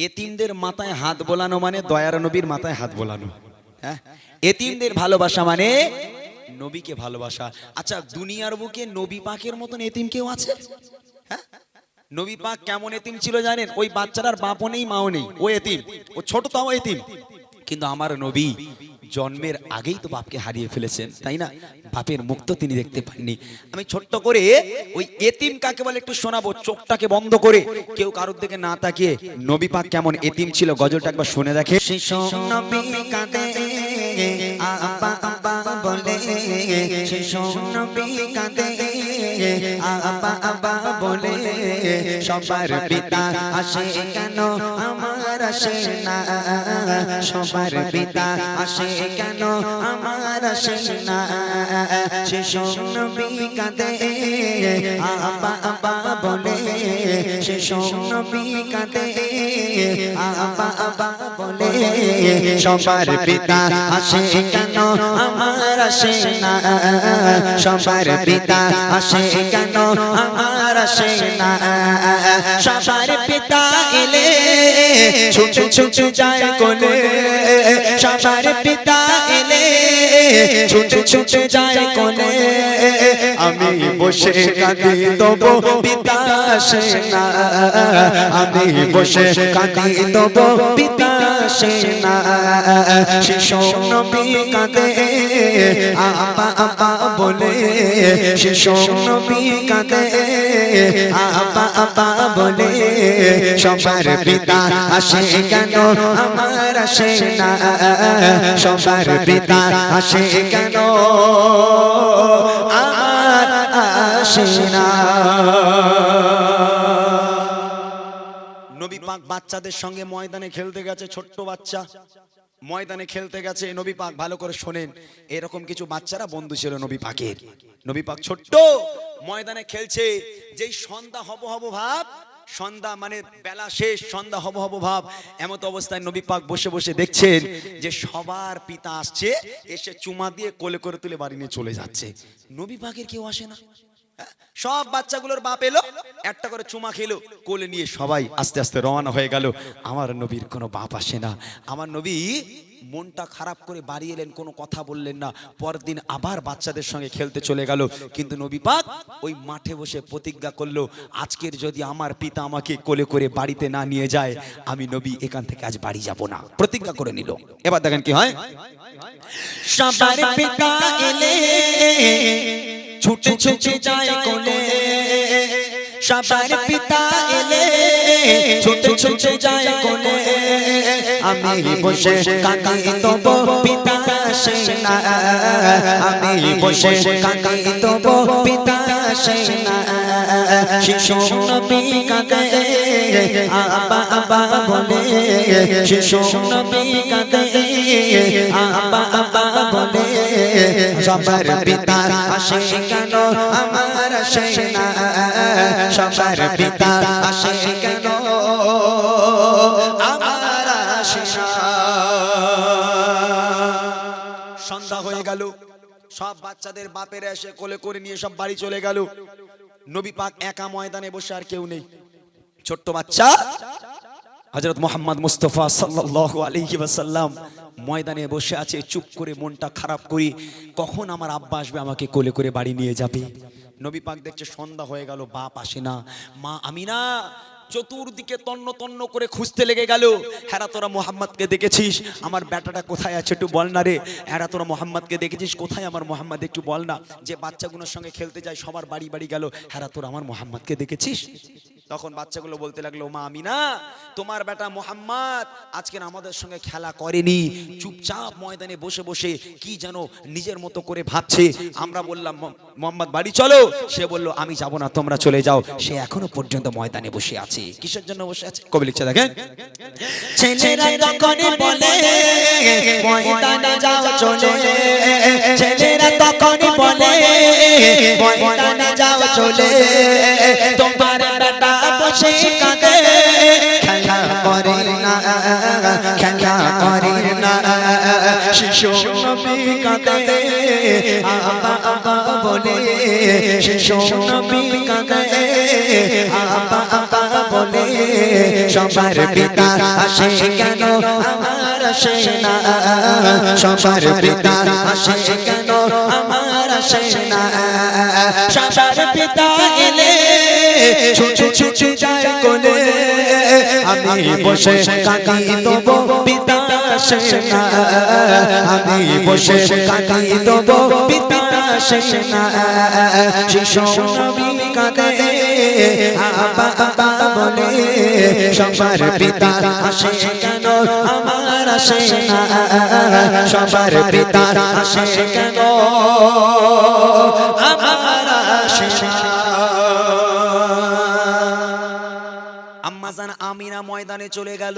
এতিমদের মাথায় হাত বোলানো মানে দয়ার নবীর মাথায় হাত বোলানো। হ্যাঁ, এতিমদের ভালোবাসা মানে নবীকে ভালোবাসা। আচ্ছা, দুনিয়ার বুকে নবী পাকের মতন এতিম কেউ আছে? হ্যাঁ, নবী পাক কেমন এতিম ছিল জানেন? ওই বাচ্চাটার বাপও নেই মাও নেই, ও এতিম, ও ছোট তাও এতিম। কিন্তু আমার নবী জন্মের আগেই তো বাপকে হারিয়ে ফেলেছেন, তাই না? বাপের মুখ তো তিনি দেখতে পাননি। আমি ছোট্ট করে ওই এতিম কাকে বলে একটু শোনাবো, চোখটাকে বন্ধ করে, কেউ কারোর দিকে না তাকিয়ে। নবী পাক কেমন এতিম ছিল গজলটা একবার শুনে দেখে। শিশু নবী কাঁদে আব্বা আব্বা বলে, শিশু নবী কাঁদে আব্বা আব্বা বলে, সবার পিতা আসে কেন আমার আসে না, সবার পিতা আসে কেন আমার আসে না, শিশু নবী কাঁদে আব্বা আব্বা বলে, শিশু নবী কাঁদে আব্বা আব্বা বলে, সবার পিতা আসে কেন আমার আসে না, সবার পিতা আসে কেন আমার আসে না, সবার পিতা এলে ছুটে ছুটে যায় কোলে, সবার পিতা এলে ছুটে ছুটে যায় কোলে, আমি বসে কাঁদি তবু পিতা আসে না, আমি বসে কাঁদি তবু পিতা আসে না, শিশু নবী কাঁদে আব্বা আব্বা বলে, শিশু নবী কাঁদে আব্বা আব্বা বলে, সবার পিতা আসে কেন আমার আসে না, সবার পিতা আসে কেন আমার আসে না। নবী পাক বাচ্চাদের সঙ্গে ময়দানে খেলতে গেছে, ছোট্ট বাচ্চা ময়দানে খেলতে গেছে। নবী পাক ভালো করে শোনেন, এরকম কিছু বাচ্চারা বন্ধু ছিল নবী পাকের। নবী পাক ছোট্ট ময়দানে খেলছে, যেই সন্ধ্যা হব হব ভাব, সন্ধ্যা মানে বেলা শেষ, সন্ধ্যা হব হব ভাব, এমত অবস্থায় নবী পাক বসে বসে দেখছেন যে সবার পিতা আসছে, এসে চুমা দিয়ে কোলে করে তুলে বাড়ি নিয়ে চলে যাচ্ছে। নবী পাকের কেউ আসে না। সব বাচ্চাগুলোর বাপ এলো, একটা করে চুমা খেলো, কোলে নিয়ে সবাই আস্তে আস্তে রওনা হয়ে গেল। আমার নবীর কোনো বাপ আসে না। আমার নবী মনটা খারাপ করে বাড়ি এলেন, কোনো কথা বললেন না। পরদিন আবার বাচ্চাদের সঙ্গে খেলতে চলে গেল। কিন্তু নবী পাক ওই মাঠে বসে প্রতিজ্ঞা করলো, আজকের যদি আমার পিতা আমাকে কোলে করে বাড়িতে না নিয়ে যায়, আমি নবী এখান থেকে আজ বাড়ি যাব না। প্রতিজ্ঞা করে নিল। এবার দেখেন কি হয়। সবার পিতা এলে ছুটে ছুটে যায় কোলে, সবার পিতা এলে ছুটে ছুটে যায় কোলে, আমি বসে কাঁদি তবু পিতা আসে না, আমি বসে কাঁদি তবু পিতা আসে না, শিশু নবী কাঁদে আব্বা আব্বা বলে, শিশু নবী কাঁদে আব্বা আব্বা বলে, সবার পিতা আসে কেন আমার আসে না, সবার পিতা আসে কেন আমার আসে না। সন্ধ্যা হয়ে গেল, সব বাচ্চাদের বাপেরা এসে কোলে করে নিয়ে সব বাড়ি চলে গেল। নবী পাক একা ময়দানে বসে, আর কেউ নেই। ছোট্ট বাচ্চা হযরত মুহাম্মদ মুস্তাফা সাল্লাল্লাহু আলাইহি ওয়াসাল্লাম ময়দানে বসে আছে, চুপ করে মনটা খারাপ করি, কখন আমার আব্বা আসবে আমাকে কোলে করে বাড়ি নিয়ে যাবে। নবী পাক দেখছে সন্ধ্যা হয়ে গেল, বাপ আসে না। মা আমিনা চতুর্দিকে তন্ন তন্ন করে খুঁজতে লেগে গেল। হ্যাঁ তোরা মোহাম্মদকে দেখেছিস? আমার বেটাটা কোথায় আছে একটু বল না রে। হ্যাঁ তোরা মোহাম্মদকে দেখেছিস? কোথায় আমার মোহাম্মদ, একটু বল না। যে বাচ্চাগুলোর সঙ্গে খেলতে যায় সবার বাড়ি বাড়ি গেল, হ্যাঁ তোরা আমার মোহাম্মদকে দেখেছিস? তখন বাচ্চাগুলো বলতে লাগলো, মা আমিনা তোমার বেটা মোহাম্মদ আজকে আমাদের সঙ্গে খেলা করেনি, চুপচাপ ময়দানে বসে বসে কি যেন নিজের মতো করে ভাবছে। আমরা বললাম মোহাম্মদ বাড়ি চলো, সে বলল আমি যাব না, তোমরা চলে যাও। সে এখনো পর্যন্ত ময়দানে বসে আছে। কিসের জন্য বসে আছে? কবি লিখছে দেখেন, ছেলেরা তখন বলে ময়দানে যাও চলে, ছেলেরা তখন বলে ময়দানে যাও চলে, তোমার বেটা বসে কাঁদে খেলা করে না, খেলা করে না, শিশু নবী কাঁদে আব্বা আব্বা বলে, শিশু নবী কাঁদে আব্বা আব্বা বলে। সবার পিতা আসে কেন আমার আসে না, সবার পিতা আসে কেন আমার আসে না। সবার পিতা এলে ছুটে ছুটে যায় কোলে, আমি বসে কাঁদি তবু পিতা আসে না, আমি বসে কাঁদি তবু পিতা আসে না। শিশু নবী কাঁদে আব্বা আব্বা বলে, সবার পিতা আসে কেন আমার আসে না, সবার পিতা আসে কেন আমার আসে না। আম্মাজান আমিনা ময়দানে চলে গেল,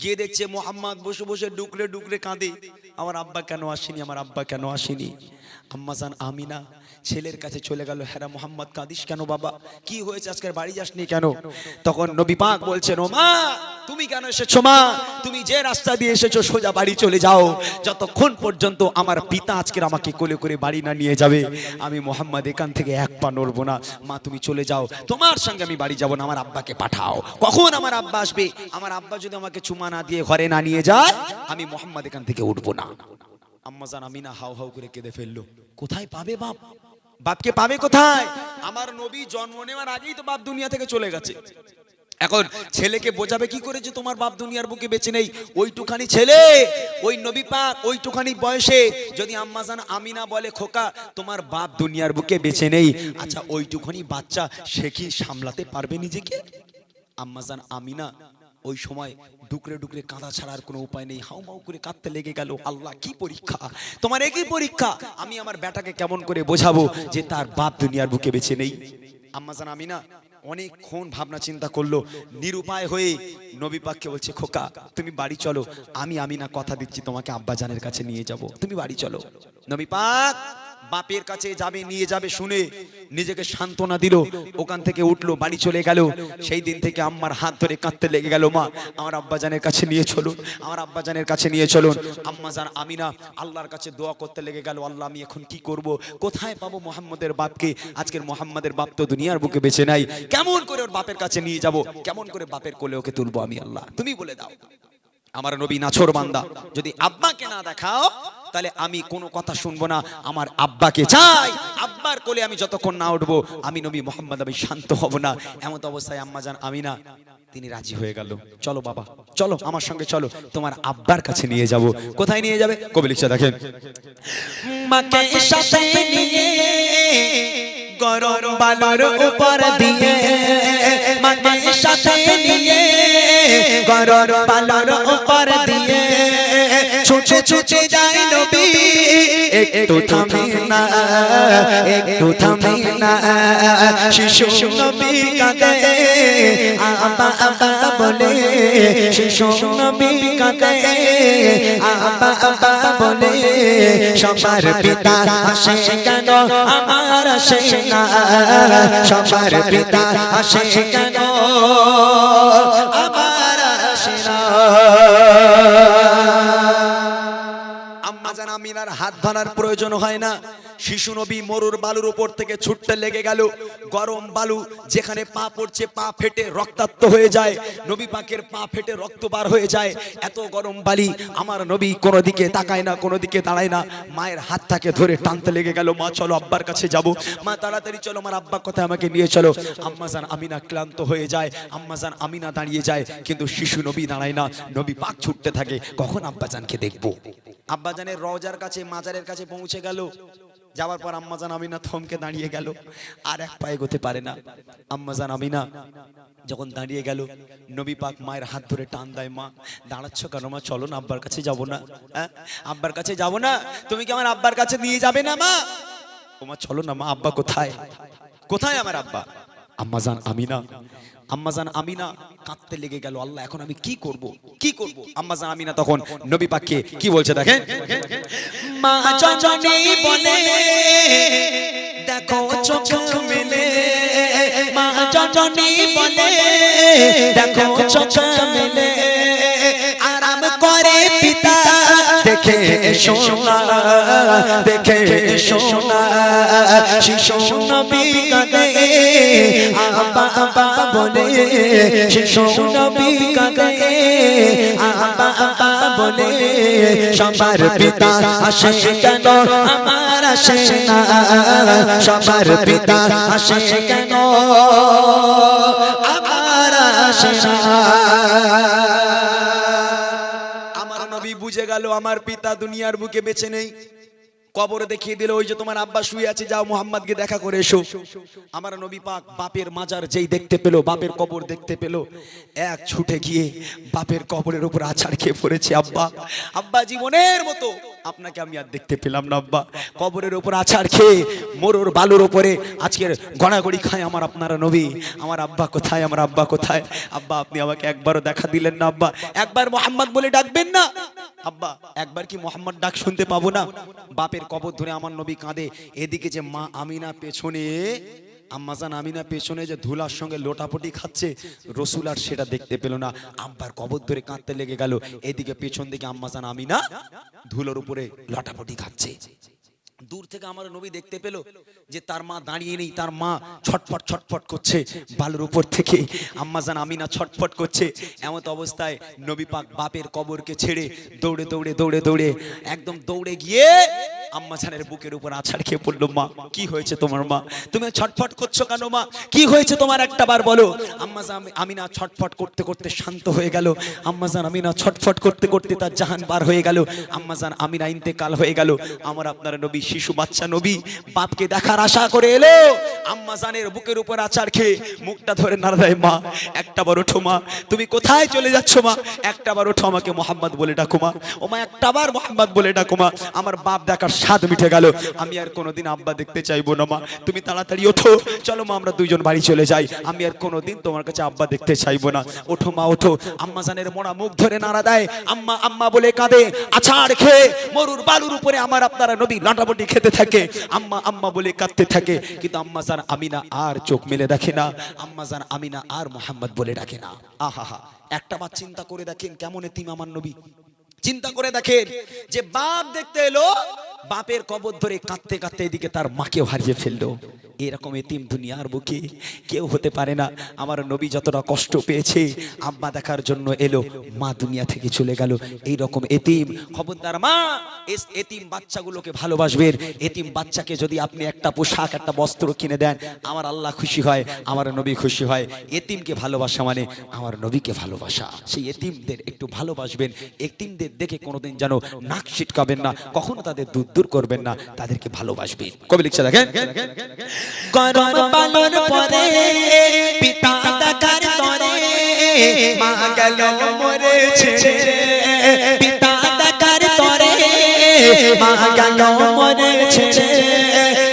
গিয়ে দেখছে মোহাম্মদ বসে বসে ডুকরে ডুকরে কাঁদে, আমার আব্বা কেন আসেনি, আমার আব্বা কেন আসেনি। আম্মাজান আমিনা ছেলের কাছে চলে গেল, হ্যাঁ মোহাম্মদ কাঁদিস কেন বাবা, কি হয়েছে আজকের বাড়ি যাসনি কেন? তখন নবী পাক বলছেন, ও মা তুমি কেন এসেছো মা, তুমি যে রাস্তা দিয়ে এসেছো সোজা বাড়ি চলে যাও, যতক্ষণ পর্যন্ত আমার পিতা আজকের আমাকে কোলে করে বাড়ি না নিয়ে যাবে আমি মোহাম্মদ এখান থেকে এক পা নড়বো না। মা তুমি চলে যাও, তোমার সঙ্গে আমি বাড়ি যাবো না, আমার আব্বাকে পাঠাও। কখন আমার আব্বা আসবে? আমার আব্বা যদি আমাকে চুমা না দিয়ে ঘরে না নিয়ে যায় আমি মোহাম্মদ এখান থেকে উঠবো না। আম্মাজান আমিনা হাউ হাউ করে কেঁদে ফেললো। কোথায় পাবে বাপ, বাপকে পাবে কোথায়? আমার নবী জন্ম নেওয়ার আগেই তো বাপ দুনিয়া থেকে চলে গেছে। এখন ছেলেকে বোঝাবে কি করে যে তোমার বাপ দুনিয়ার বুকে বেঁচে নেই? ওইটুখানি ছেলে, ওই নবী পাক ওইটুখানি বয়সে যদি আম্মাজান আমিনা বলে খোকা তোমার বাপ দুনিয়ার বুকে বেঁচে নেই, আচ্ছা ওইটুখানি বাচ্চা সে কি সামলাতে পারবে নিজেকে? আম্মাজান আমিনা ওই সময় ডুকরে ডুকরে কাঁদা ছাড়ার কোনো উপায় নেই, হাউমাউ করে কাঁদতে লেগে গেল। আল্লাহ কি পরীক্ষা, তোমার একই পরীক্ষা, আমি আমার বেটাকে কেমন করে বোঝাবো যে তার বাপ দুনিয়ার বুকে বেঁচে নেই? আম্মাজান আমিনা অনেকক্ষণ ভাবনা চিন্তা করলো, নিরুপায় হয়ে নবী পাককে বলছে খোকা তুমি বাড়ি চলো, আমি আমিনা কথা দিচ্ছি তোমাকে আব্বাজানের কাছে নিয়ে যাব, তুমি বাড়ি চলো। নবী পাক বাপের কাছে যাবে নিয়ে যাবে শুনে নিজেকে সান্ত্বনা দিল, ওখান থেকে উঠলো, বাড়ি চলে গেল। সেই দিন থেকে আম্মার হাত ধরে কাঁদতে লেগে গেল, মা আমার আব্বাজানের কাছে নিয়ে চলুন, আমার আব্বাজানের কাছে নিয়ে চলুন। আম্মাজান আমিনা আল্লাহর কাছে দোয়া করতে লেগে গেল, আল্লাহ আমি এখন কি করব, কোথায় পাবো মোহাম্মদের বাপকে? আজকের মোহাম্মদের বাপ তো দুনিয়ার বুকে বেঁচে নাই, কেমন করে ওর বাপের কাছে নিয়ে যাব, কেমন করে বাপের কোলে ওকে তুলবো আমি? আল্লাহ তুমি বলে দাও। আমার নবী নাছোর বান্দা, যদি আব্বাকে না দেখাও তাহলে আমি কোনো কথা শুনবো না, আমার আব্বাকে চাই, আব্বার কোলে আমি যতক্ষণ না উঠবো আমি নবী মোহাম্মদ আমি শান্ত হব না। এমন অবস্থায় আম্মাজান আমিনা তিনি রাজি হয়ে গেল, চলো বাবা চলো আমার সঙ্গে চলো, তোমার আব্বার কাছে নিয়ে যাব। কোথায় নিয়ে যাবে? কবি লিখছে দেখেন, মাকে সাথে নিয়ে গরম বালুর উপর দিয়ে, মাকে সাথে নিয়ে গরম বালুর উপর দিয়ে ছুটে ছুটে যায় নবী, একটু থামে না, একটু থামে না। শিশু নবী কাঁদে আব্বা আব্বা বলে, শিশু নবী কাঁদে আব্বা আব্বা বলে। সবার পিতা আসে কেন আমার আসে না, সবার পিতা আসে কেন আমার আসে না। আম্মাজান আমিনার হাত ধরার প্রয়োজন হয় না, শিশু নবী মরুর বালুর উপর থেকে ছুটতে লেগে গেল। গরম বালু যেখানে পা পড়ছে পা ফেটে রক্তাক্ত হয়ে যায়, নবী পাকের পা ফেটে রক্ত বার হয়ে যায়। এত গরম বালি, আমার নবী কোনো দিকে তাকায় না, কোনো দিকে দাঁড়ায় না, মায়ের হাতটাকে ধরে টানতে লেগে গেল, মা চলো আব্বার কাছে যাব, মা তাড়াতাড়ি চলো আমার আব্বার কথা আমাকে নিয়ে চলো। আম্মাজান আমিনা ক্লান্ত হয়ে যায়, আম্মাজান আমিনা দাঁড়িয়ে যায়, কিন্তু শিশু নবী দাঁড়ায় না, নবী পাক ছুটতে থাকে, কখন আব্বাজানকে দেখবো। আব্বাজানের রওজার কাছে মাজারের কাছে পৌঁছে গেল, যাওয়ার পর আম্মাজান আমিনা থমকে দাঁড়িয়ে গেল, আর এক পায়ে এগোতে পারে না। আম্মাজান আমিনা যখন দাঁড়িয়ে গেল, নবী পাক মায়ের হাত ধরে টান দেয়, মা দাঁড়াচ্ছ কেন মা, চলো না আব্বার কাছে যাবো না, হ্যাঁ আব্বার কাছে যাবো না, তুমি কি আমার আব্বার কাছে নিয়ে যাবে না মা? ও মা চলো না মা, আব্বা কোথায়, কোথায় আমার আব্বা? আম্মাজান আমিনা, আম্মাজান আমিনা কাঁদতে লেগে গেল, আল্লাহ এখন আমি কি করব, কি করব? আম্মাজান আমিনা তখন নবী পাককে কি বলছে দেখেন, মা জননী বলে দেখো চোখ মেলে, মা জননী বলে দেখো চোখ মেলে, আরাম করে পিতা দেখে এসো না, দেখে এসো না, শিশু নবী কাঁদে আব্বা আব্বা বলে, শিশু নবী কাঁদে আব্বা আব্বা বলে। সবার পিতা আসে কেন আমার আসে না, সবার পিতা আসে কেন আমার আসে না। আমার নবী বুঝে গেল আমার পিতা দুনিয়ার বুকে বেঁচে নেই। কবরে দেখিয়ে দিল, ওই যে তোমার আব্বা শুয়ে আছে, যাও মুহাম্মদকে দেখা করে এসো। আমার নবী পাক বাপের মাজার যেই দেখতে পেল, বাপের কবর দেখতে পেল, এক ছুটে গিয়ে বাপের কবরের উপর আছাড় খেয়ে পড়েছে। আব্বা, আব্বা জীবনের মতো আপনাকে আমি আর দেখতে পেলাম না আব্বা। কবরের উপর আছাড় খেয়ে মরুর বালুর উপরে আজকের গড়াগড়ি খায় আমার আপনারা নবী। আমার আব্বা কোথায়, আমার আব্বা কোথায়? আব্বা আপনি আমাকে একবারও দেখা দিলেন না আব্বা, একবার মোহাম্মদ বলে ডাকবেন না আব্বা, একবার কি মোহাম্মদ ডাক শুনতে পাবো না? বাপের কবর ধরে আমার নবী কাঁদে। এদিকে যে মা আমিনা পেছনে, আম্মাজান আমিনা পেছনে যে ধুলার সঙ্গে লোটাপটি খাচ্ছে, রসুল আর সেটা দেখতে পেল না। আব্বার কবর ধরে কাঁদতে লেগে গেল। এদিকে পেছন দিকে আম্মাজান আমিনা ধুলোর উপরে লোটাপটি খাচ্ছে। দূর থেকে আমার নবী দেখতে পেল যে তার মা দাঁড়িয়ে নেই, তার মা ছটফট ছটফট করছে বালুর উপর থেকে। আম্মাজান আমিনা ছটফট করছে। এমন অবস্থায় নবী পাক বাপের কবরকে ছেড়ে দৌড়ে দৌড়ে দৌড়ে দৌড়ে একদম দৌড়ে গিয়ে আম্মাজানের বুকের উপর আছাড় খেয়ে পড়লো। মা কি হয়েছে তোমার? মা তুমি ছটফট করছো কেন? মা কি হয়েছে তোমার একটা বার বলো। আম্মাজান আমিনা ছটফট করতে করতে শান্ত হয়ে গেল। আম্মাজান আমিনা ছটফট করতে করতে তার জাহান বার হয়ে গেল। আম্মাজান আমিনা ইন্তেকাল হয়ে গেল। আমার আপনার নবী শিশু বাচ্চা নবী বাপকে দেখার আশা করে এলো। আম্মাজানের বুকের উপর আছাড় খেয়ে মুখটা ধরে নাড়া দেয়, মা একটা বার ওঠো মা, তুমি কোথায় চলে যাচ্ছ মা? একটা বার ওঠো, আমাকে মোহাম্মদ বলে ডাকো মা। ও মা একটা বার মোহাম্মদ বলে ডাকো মা। আমার বাপ দেখার স্বাদ মিটে গেল, আমি আর কোনোদিন আব্বা দেখতে চাইবো না মা। তুমি তাড়াতাড়ি ওঠো, চলো মা আমরা দুইজন বাড়ি চলে যাই। আমি আর কোনোদিন তোমার কাছে আব্বা দেখতে চাইবো না। ওঠো মা ওঠো। আম্মাজানের মোড়া মুখ ধরে নাড়া দেয়, আম্মা আম্মা বলে কাঁদে। আছাড় খেয়ে মরুর বালুর উপরে আমার আপনারা নবী লাটাপটি খেতে থাকে, আম্মা আম্মা বলে কাঁদতে থাকে। কিন্তু আম্মাজান আমিনা আর চোখ মেলে দেখে না, আম্মাজান আমিনা আর মোহাম্মদ বলে ডাকে না। আহা, একটা বার চিন্তা করে দেখেন কেমন এতিম আমার নবী। চিন্তা করে দেখেন যে বাপ দেখতে এলো, বাপের কবর ধরে কাঁদতে কাঁদতে এদিকে তার মাকেও হারিয়ে ফেললো। এরকম এতিম দুনিয়ার বুকে কেউ হতে পারে না। আমার নবী যতটা কষ্ট পেয়েছে আব্বা দেখার জন্য এলো, মা দুনিয়া থেকে চলে গেল। এইরকম এতিম, খবরদার মা এতিম বাচ্চাগুলোকে ভালোবাসবেন। এতিম বাচ্চাকে যদি আপনি একটা পোশাক একটা বস্ত্র কিনে দেন, আমার আল্লাহ খুশি হয়, আমার নবী খুশি হয়। এতিমকে ভালোবাসা মানে আমার নবীকে ভালোবাসা। সেই এতিমদের একটু ভালোবাসবেন। এতিমদের দেখে কোনোদিন যেন নাক ছিটকাবেন না, কখনো তাদের দূর দূর করবেন না, তাদেরকে ভালোবাসবেন। কবি লিখছে দেখেন, করম পালন পরে পিতা দেখার তরে মা গেল মরে ছেড়ে, পিতা দেখার তরে মা গেল মরে ছেড়ে।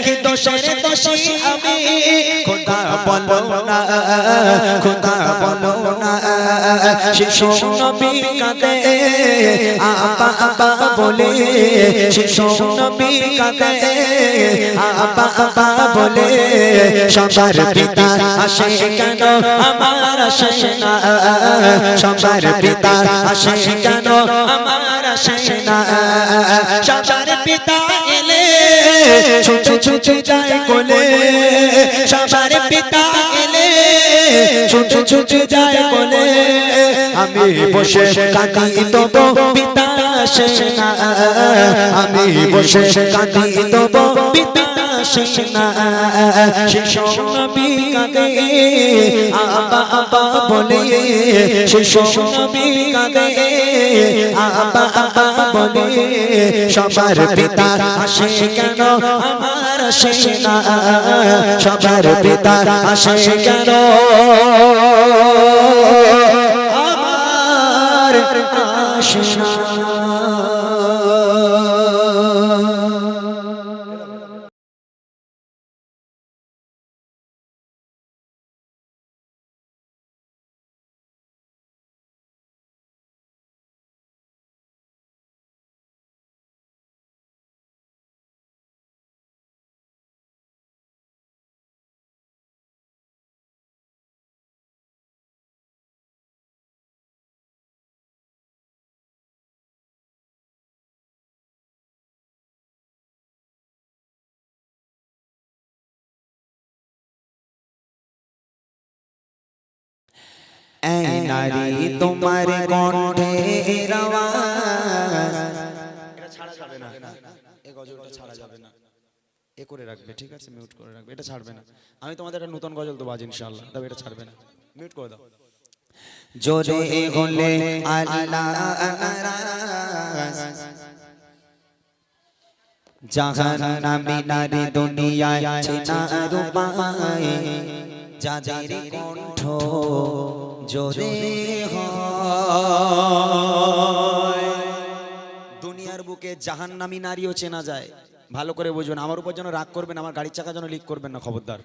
কি দোষের দোষী আমি খোদা বলো না, খোদা বলো না। শিশু নবী কাঁদে আব্বা আব্বা বলে, শিশু নবী কাঁদে আব্বা আব্বা বলে। সবার পিতা আসে কেন আমার আসে না, সবার পিতা আসে কেন আমার আসে না। সবার পিতা এলে ছুটে ছুটে যায় কোলে, সবার পিতা এলে ছুটে ছুটে যায় কোলে। আমি বসে কাঁদি তবু পিতা আসে না, আমি বসে কাঁদি তবু পিতা আসে না। শিশু নবী কাঁদে আব্বা আব্বা বলে, শিশু নবী কাঁদে আব্বা আব্বা বলে। সবার পিতা আসে কেন আমার আসে না, সবার পিতা আসে কেন আমার আসে না। এই নারী তোমার কণ্ঠের আওয়াজ। এটা ছাড়া যাবে না, এই গজলটা ছাড়া যাবে না, এ করে রাখবে, ঠিক আছে, মিউট করে রাখবে, এটা ছাড়বে না। আমি তোমাদের একটা নতুন গজল দেবো আজ ইনশাআল্লাহ, তবে এটা ছাড়বে না, মিউট করে দাও। জোরে হলে আল্লাহ নারাজ, জাহান্নামী নারী দুনিয়ায় চেনার উপায়, যাদের কণ্ঠ জোরে হয়। দুনিয়ার বুকে জাহান্নামী নারীও চেনা যায়, ভালো করে বুঝুন, আমার উপর যেন রাগ করবেন, আমার গাড়ির চাকা যেন লিক করবেন না, খবরদার।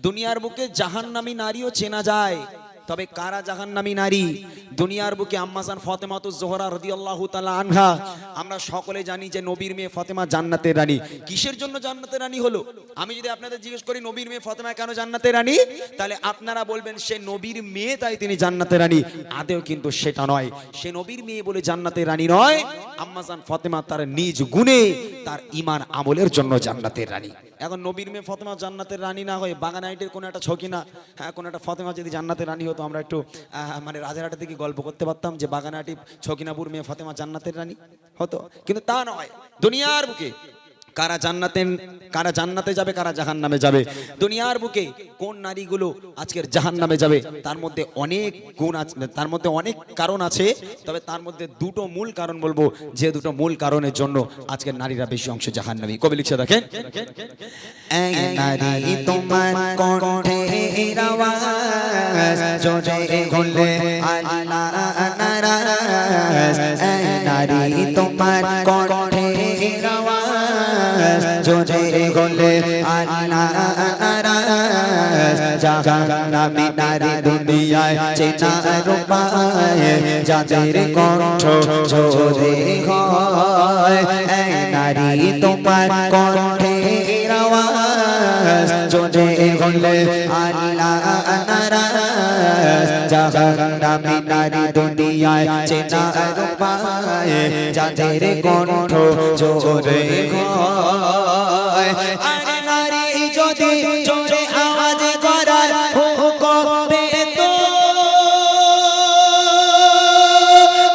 দুনিয়ার বুকে জাহান্নামী নারীও চেনা যায়, তবে কারা জাহান্নামী নারী? দুনিয়ার বুকে আম্মাজান ফাতেমাতুজ জোহরা রাদিয়াল্লাহু তাআলা আনহা, আমরা সকলে জানি যে নবীর মেয়ে ফাতেমা জান্নাতের রানী। কিসের জন্য জান্নাতের রানী হলো? আমি যদি আপনাদের জিজ্ঞেস করি নবীর মেয়ে ফাতেমা কেন জান্নাতের রানী, তাহলে আপনারা বলবেন সে নবীর মেয়ে তাই তিনি জান্নাতের রানী। আদেও কিন্তু সেটা নয়, সে নবীর মেয়ে বলে জান্নাতের রানী নয়। আম্মাজান ফাতেমা তার নিজ গুণে, তার ঈমান আমলের জন্য জান্নাতের রানী। এখন নবীর মেয়ে ফাতেমা জান্নাতের রানী না হয়ে বাগানাইটের কোনো একটা ছকিনা, হ্যাঁ, কোনো একটা ফাতেমা যদি জান্নাতের রানী হতো, আমরা একটু মানে রাজারহাটের দিকে গল্প করতে পারতাম যে বাগানাটি ছকিনাপুর মেয়ে ফাতেমা জান্নাতের রানী হতো, কিন্তু তা নয়। দুনিয়ার বুকে কারা জান্নাতে যাবে, কারা জাহান্নামে যাবে, দুনিয়ার বুকে কোন নারীগুলো আজকের জাহান্নামে যাবে, তার মধ্যে অনেক গুণ আছে, তার মধ্যে অনেক কারণ আছে, তবে তার মধ্যে দুটো মূল কারণ বলবো, যে দুটো মূল কারণের জন্য আজকের নারীরা বেশি অংশ জাহান্নামী। কবি লিখছে দেখেন, এই নারী তোমার কণ্ঠের আওয়াজ, জোরে হলে আল্লাহ নারাজ। এই নারী তোমার কণ্ঠের আওয়াজ, জোরে হলে আল্লাহ নারাজ। জাহান্নামী নারী দুনিয়ায় চেনার উপায়, যাদের কণ্ঠ জোরে হয়। এই নারী তোমার কণ্ঠের আওয়াজ, জোরে হলে আল্লাহ নারাজ। জাহান্নামী নারী দুনিয়ায় চেনার উপায়, যাদের কণ্ঠ জোরে হয়। আর নারী যদি জোরে আওয়াজ করার হুকুম পেত,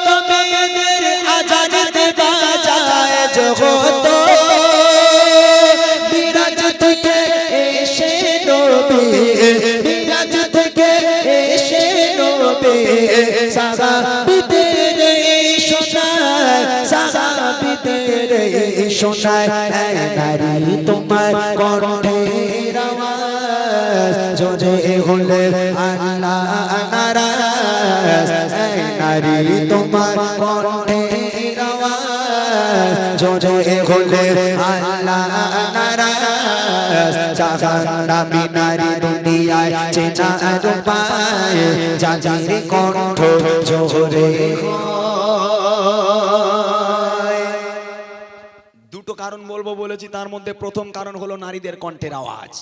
তবে এদের আজাদ দেওয়া যায় জগত। মিরাজ থেকে এসে নবী, মিরাজ থেকে এসে নবী সাহাবীদের শোনায়, সাহাবীদের শোনায়। এই নারী তোমার কণ্ঠের আওয়াজ, জোরে হলে আল্লাহ নারাজ। এই নারী তোমার কণ্ঠের আওয়াজ, জোরে হলে আল্লাহ নারাজ। জাহান্নামী নারী দুনিয়ায় চেনার উপায়, যাদের কণ্ঠ জোরে হয়। দুটো কারণ বলবো বলেছি, তার মধ্যে প্রথম কারণ হলো নারীদের কণ্ঠের আওয়াজ।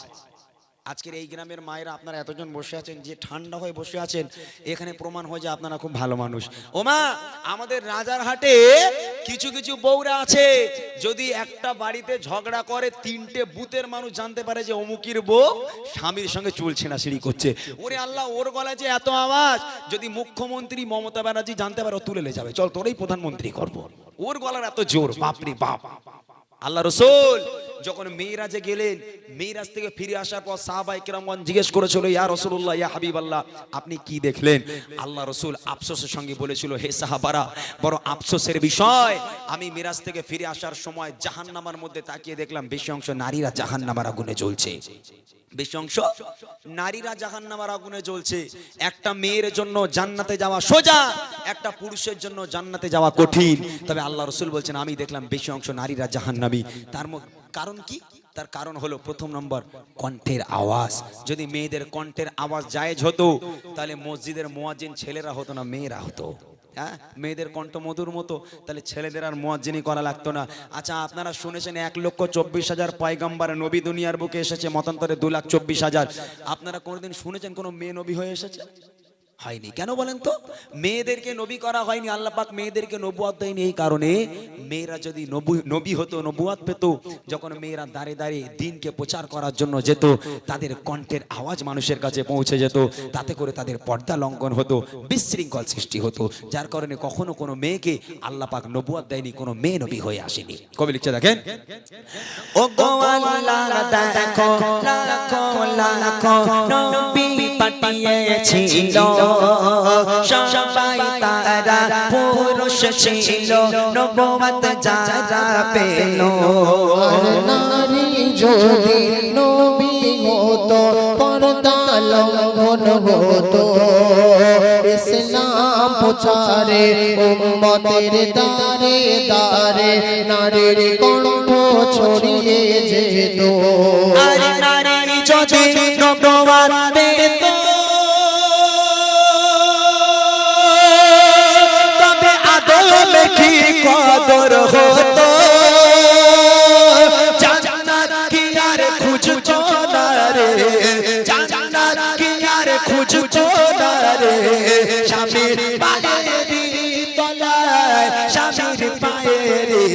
আজকের এই গ্রামের মায়েরা আপনারা এতজন বসে আছেন, যে ঠান্ডা হয়ে বসে আছেন, এখানে প্রমাণ হয় যে আপনারা খুব ভালো মানুষ। ওমা, আমাদের রাজারহাটে কিছু কিছু বউরা আছে, যদি একটা বাড়িতে ঝগড়া করে, তিনটে বুথের মানুষ জানতে পারে যে অমুকির বউ স্বামীর সঙ্গে চুল ছেঁড়াছিড়ি করছে। ওরে আল্লাহ, ওর গলায় যে এত আওয়াজ, যদি মুখ্যমন্ত্রী মমতা ব্যানার্জি জানতে পারে, ও তুলে লে যাবে, চল তোরই প্রধানমন্ত্রী করবো। ওর গলার এত জোর, বাপরে বাপ। আল্লাহ রসুল যখন মেরাজে গেলেন, মেরাজ থেকে ফিরে আসার পর সাহাবায়ে কেরামগণ জিজ্ঞেস করেছিল, ইয়া রাসূলুল্লাহ, ইয়া হাবিবাল্লাহ, আপনি কি দেখলেন? আল্লাহ রসুল আফসোসের সঙ্গে বলেছিল, হে সাহাবারা, বড় আফসোসের বিষয়, আমি মেরাজ থেকে ফিরে আসার সময় জাহান্নামের মধ্যে তাকিয়ে দেখলাম বেশি অংশ নারীরা জাহান্নামের আগুনে জ্বলছে। বেশি অংশ নারীরা জাহান্নামের আগুনে জ্বলছে। একটা মেয়ের জন্য জান্নাতে যাওয়া সোজা, একটা পুরুষের জন্য জান্নাতে যাওয়া কঠিন। তবে আল্লাহ রসুল বলছেন, আমি দেখলাম বেশি অংশ নারীরা জাহান্নামী। তার কারণ কি? তার কারণ হলো প্রথম নম্বর কণ্ঠের আওয়াজ। যদি মেয়েদের কণ্ঠের আওয়াজ জায়েজ হতো, তাহলে মসজিদের মুয়াজ্জিন ছেলেরা হতো না, মেয়েরা হতো। হ্যাঁ, মেয়েদের কণ্ঠ মধুর মতো, তাহলে ছেলেদের আর মুয়াজ্জিনি করা লাগতো না। আচ্ছা, আপনারা শুনেছেন 1,24,000 পয়গম্বর নবী দুনিয়ার বুকে এসেছে, মতান্তরে 2,24,000। আপনারা কোনোদিন শুনেছেন কোনো মেয়ে নবী হয়ে এসেছে? হয়নি। কেন বলেন তো? মেয়েদেরকে নবী করা হয়নি, আল্লাহ পাক মেয়েদেরকে নবুয়ত দেয়নি এই কারণে, মেয়েরা যদি নবী হতো, নবুয়ত পেত, যখন মেয়েরা দাঁড়ে দাঁড়িয়ে দিনকে প্রচার করার জন্য যেত, তাদের কণ্ঠের আওয়াজ মানুষের কাছে পৌঁছে যেত, তাতে করে তাদের পর্দা লঙ্ঘন হতো, বিশৃঙ্খল সৃষ্টি হতো, যার কারণে কখনো কোনো মেয়েকে আল্লাহ পাক নবুয়ত দেয়নি, কোনো মেয়ে নবী হয়ে আসেনি। কবি লিখছে দেখেন, ও গো আল্লাহ দেখো লাখো লাখো নবী পাঠিয়েছিল, সবাই তারা পুরুষ ছিল, নবুয়ত যারা পেল। আর নারী যদি নবী হতো পর্দা লঙ্ঘন হতো, ইসলাম প্রচারে উম্মতের দারে দারে নারীর কণ্ঠ ছড়িয়ে যেত। আর নারী যদি নবুয়ত পেত, তবে আদমের কি কদর হতো, জান্নাত কি আর খুঁজতো না রে, জান্নাত কি আর খুঁজতো না রে, স্বামীর পায়েরই তলায়, স্বামীর পায়েরই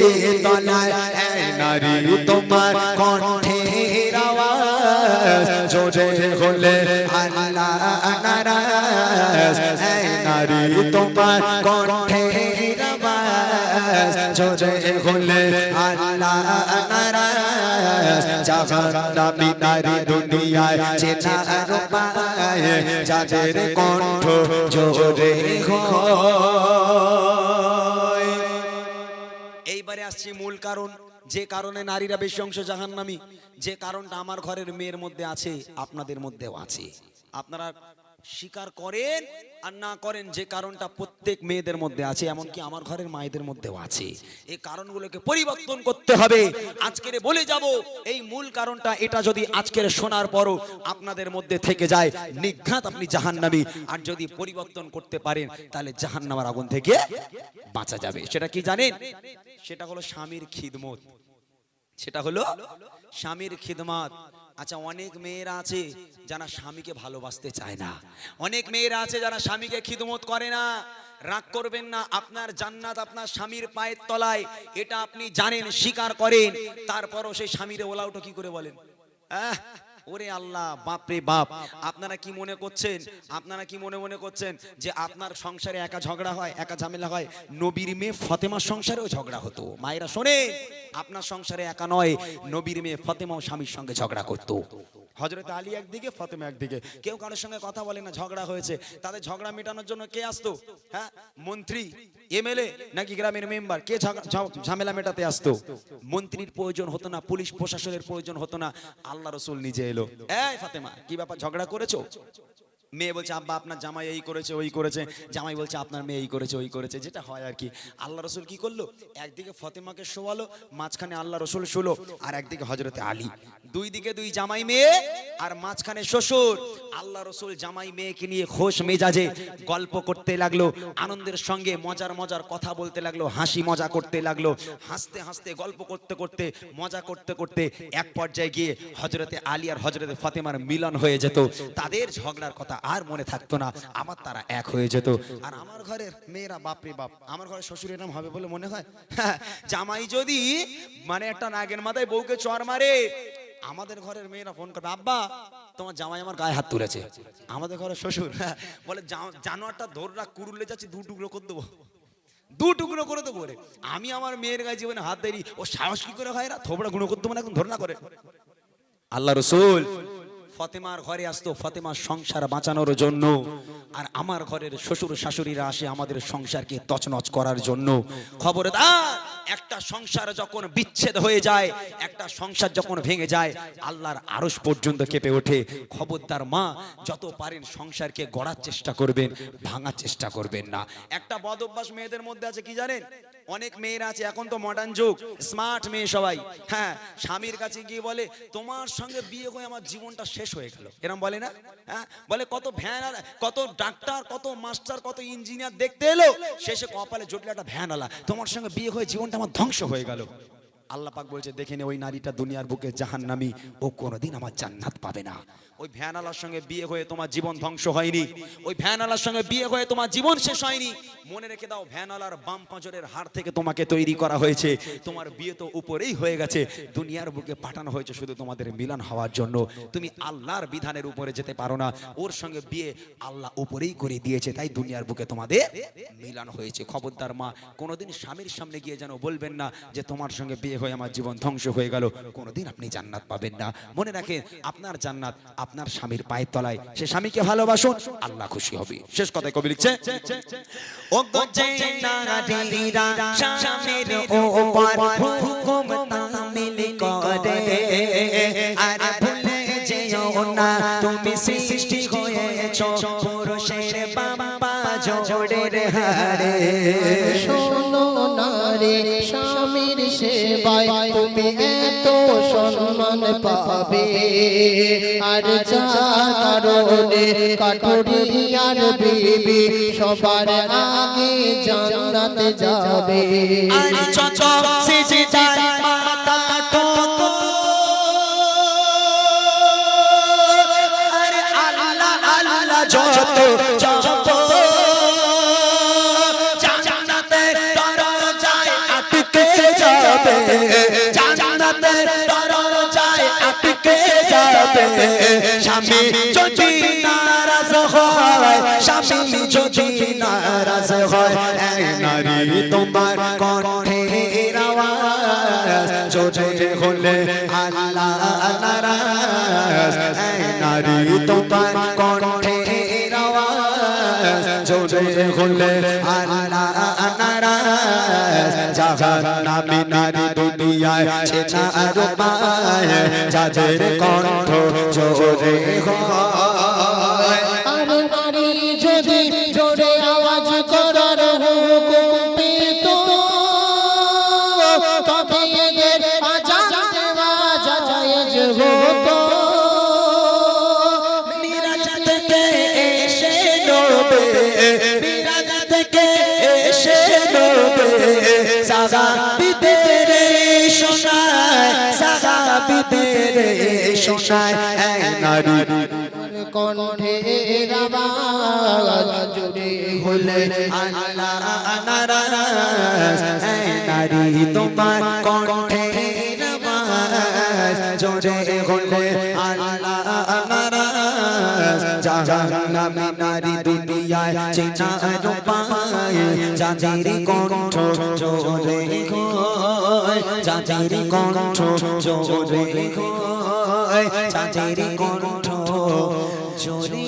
তলায়। এই নারী তোমার কণ্ঠের আওয়াজ জোরে হলে আল্লাহ নারাজ। এই নারী তোমার কণ্ঠের আওয়াজ জোরে হলে আল্লাহ নারাজ। জাহান্নামী নারী দুনিয়ায় চেনার উপায়, যাদের কণ্ঠ জোরে হয়। এইবারে আসছি মূল কারণ, যে কারণে নারীরা বেশি অংশ জাহান্নামী, যে কারণটা আমার ঘরের মেয়ের মধ্যে আছে, আপনাদের মধ্যেও আছে। আপনারা স্বীকার করেন আর না করেন, যে কারণটা প্রত্যেক মেয়েদের মধ্যে আছে, এমনকি আমার ঘরের মায়েদের মধ্যেও আছে। এই কারণগুলোকে পরিবর্তন করতে হবে। আজকের বলে যাব এই মূল কারণটা, এটা যদি আজকের শোনার পরও আপনাদের মধ্যে থেকে যায়, নিঘাত আপনি জাহান্নামী। আর যদি পরিবর্তন করতে পারেন, তাহলে জাহান্নামের আগুন থেকে বাঁচা যাবে। সেটা কি জানেন? সেটা হলো স্বামীর খিদমত। সেটা হলো স্বামীর খিদমত। আচ্ছা, অনেক মেয়েরা আছে যারা স্বামীকে ভালোবাসতে চায় না, অনেক মেয়েরা আছে যারা স্বামীকে খিদমত করে না। রাগ করবেন না, আপনার জান্নাত আপনার স্বামীর পায়ের তলায়, এটা আপনি জানেন, স্বীকার করেন, তারপরও সেই স্বামীরে ওলাউটো কি করে বলেন? ওরে আল্লাহ, বাপরে বাপ। আপনারা কি মনে করছেন, আপনারা কি মনে করছেন যে আপনার সংসারে একা ঝগড়া হয়, একা ঝামেলা হয়? নবীর মেয়ে ফাতেমার সংসারেও ঝগড়া হতো। মায়েরা শোনে, আপনার সংসারে একা নয়, নবীর মেয়ে ফাতেমাও স্বামীর সঙ্গে ঝগড়া করতো। হযরত আলী একদিকে, ফাতেমা একদিকে, কেউ কারোর সঙ্গে কথা বলে না, ঝগড়া হয়েছে, তাদের ঝগড়া মেটানোর জন্য কে আসতো? হ্যাঁ, মন্ত্রী, এমএলএ নাকি গ্রামের মেম্বার? কে ঝামেলা মেটাতে আসতো? মন্ত্রীর প্রয়োজন হতো না, পুলিশ প্রশাসনের প্রয়োজন হতো না, আল্লাহ রাসূল নিজে এলো। এই ফাতেমা, কি ব্যাপার, ঝগড়া করেছো? মেয়ে বলছে আব্বা আপনার জামাই এই করেছে ওই করেছে, জামাই বলছে আপনার মেয়ে এই করেছে ওই করেছে, যেটা হয় আর কি। আল্লাহ রসুল কি করলো? একদিকে ফাতেমাকে শোয়ালো, মাঝখানে আল্লাহ রসুল শুলো, আর একদিকে হযরতে আলী। দুই দিকে দুই জামাই মেয়ে, আর মাঝখানে শ্বশুর। আল্লাহ রসুল জামাই মেয়েকে নিয়ে খোশ মেজাজে গল্প করতে লাগলো, আনন্দের সঙ্গে মজার মজার কথা বলতে লাগলো, হাসি মজা করতে লাগলো, হাসতে হাসতে গল্প করতে করতে মজা করতে করতে এক পর্যায়ে গিয়ে হযরতে আলী আর হযরতে ফাতেমার মিলন হয়ে যেত। তাদের ঝগড়ার কথা আর মনে থাকতো না, আবার তারা এক হয়ে যেত। আর আমার ঘরের মেয়েরা, বাপরে বাপ, আমার ঘরের শ্বশুর এরকম হবে বলে মনে হয়? জামাই যদি মানে একটা নাগের মাথায় বউকে চড় মারে, আমাদের ঘরের মেয়েরা ফোন করবে, আব্বা তোমার জামাই আমার গায়ে হাত তুলেছে। আমাদের ঘরের শ্বশুর বলে, জানোয়ারটা ধররা কুরুলে যাচ্ছে, দু টুকরো করে দেবো, দু টুকরো করে দেবো রে। আমি আমার মেয়ের গায়ে জীবনে হাত দেয়নি, ও সাহস কি করে হয় না, থোবড়া গুঁড়ো করতে মানে এখন ধরনা করে। আল্লাহ রসুল ফাতেমার ঘরে আসতো ফাতেমার সংসার বাঁচানোর জন্য, আর আমার ঘরের শ্বশুর শাশুড়িরা আসে আমাদের সংসারকে তছনছ করার জন্য। খবরদার, একটা সংসার যখন বিচ্ছেদ হয়ে যায়, একটা সংসার যখন ভেঙে যায়, আল্লাহর আরশ পর্যন্ত কেঁপে ওঠে। খবরদার মা, যত পারেন সংসারকে গড়ার চেষ্টা করবেন, ভাঙার চেষ্টা করবেন না। একটা বদ অভ্যাস মেয়েদের মধ্যে আছে, কি জানেন? অনেক মেয়েরা আছে, এখন তো মডার্ন যুগ, স্মার্ট মেয়ে সবাই, হ্যাঁ, স্বামীর কাছে গিয়ে বলে তোমার সঙ্গে বিয়ে হয়ে আমার জীবনটা শেষ হয়ে গেল, এরকম বলে না? হ্যাঁ, বলে কত ভ্যান, কত ডাক্তার, কত মাস্টার, কত ইঞ্জিনিয়ার দেখতে এলো, শেষে কপালে জুটলে একটা ভ্যান আলা, তোমার সঙ্গে বিয়ে হয়ে জীবনটা আমার ধ্বংস হয়ে গেল। আল্লাহ পাক বলছে, দেখে নে, ওই নারীটা দুনিয়ার বুকে জাহান্নামী, ও কোনোদিন আমার জান্নাত পাবে না। ওই ভ্যানালার সঙ্গে বিয়ে হয়ে তোমার জীবন ধ্বংস হয়নি, ওই ভ্যানালার সঙ্গে বিয়ে হয়ে তোমার জীবন শেষ হয়নি। মনে রেখে দাও, ভ্যানালার বাম পাঁজরের হাড় থেকে তোমাকে তৈরি করা হয়েছে। তোমার বিয়ে তো উপরেই হয়ে গেছে, দুনিয়ার বুকে পাঠানো হয়েছে শুধু তোমাদের মিলন হওয়ার জন্য। তুমি আল্লাহর বিধানের উপরে যেতে পারো না, ওর সঙ্গে বিয়ে আল্লাহ উপরেই করে দিয়েছে, তাই দুনিয়ার বুকে তোমাদের মিলন হয়েছে। খবরদার মা, কোনোদিন স্বামীর সামনে গিয়ে যেন বলবেন না যে তোমার সঙ্গে বিয়ে হয়ে আমার জীবন ধ্বংস হয়ে গেল। কোনোদিন আপনি জান্নাত পাবেন না। মনে রাখেন, আপনার জান্নাত আপনার স্বামীর পায়ের তলায়। সে স্বামীকে ভালোবাসুন, আল্লাহ খুশি হবে। শেষ কথায় কবি লিখছে, ও গজে নারীরা স্বামীর উপর হুকুম তামিল করে, আর ভুলে যেও না তুমি সৃষ্টি হয়েছো পুরুষের বাবা জোড়ের হাড়ে। শোনো নারী, স্বামীর সেবায় তুমি এত সম্মান পাবে, আর যার কারণে কাঠুরিয়ার বিবি সবার আগে জান্নাতে যাবে। আর যত সিজদায় মাথা ঠোকো, আর আল্লাহ আল্লাহ যত জপ, জান্নাতের দরজায় আটকে যাবে, জান্নাতের দরজায় আটকে যাবে। স্বামী যদি নারাজ হয়, স্বামী যদি নারাজ হয়, এই নারী তোমার কণ্ঠের আওয়াজ জোরে হলে আল্লাহ নারাজ। এই নারী তোমার কণ্ঠের আওয়াজ জোরে হলে আল্লাহ নারাজ। জাহান্নামী নারী দুনিয়ায় ছেনা আর পায়, যাদের কণ্ঠ জোরে হয়। আর নারী যদি জোরে আওয়াজ করার হুকুম পেত, তবে এদের আজান দেওয়া জায়েজ হতো। মিরাজ থেকে এসে নবে, মিরাজ থেকে এসে নবে, সাহাবীদের শোনায়, সাহাবীদের শোনায়। এই নারী কণ্ঠের আওয়াজ জোরে হলে আল্লাহ নারাজ। এই নারী তোমার কণ্ঠের আওয়াজ জোরে হলে আল্লাহ নারাজ। জাহান্নামী নারী দুনিয়ায় চেনা আর পায়, যাদের কণ্ঠ জোরে হয়, যাদের কণ্ঠ জোরে হয়, যাদের কণ্ঠ জোরে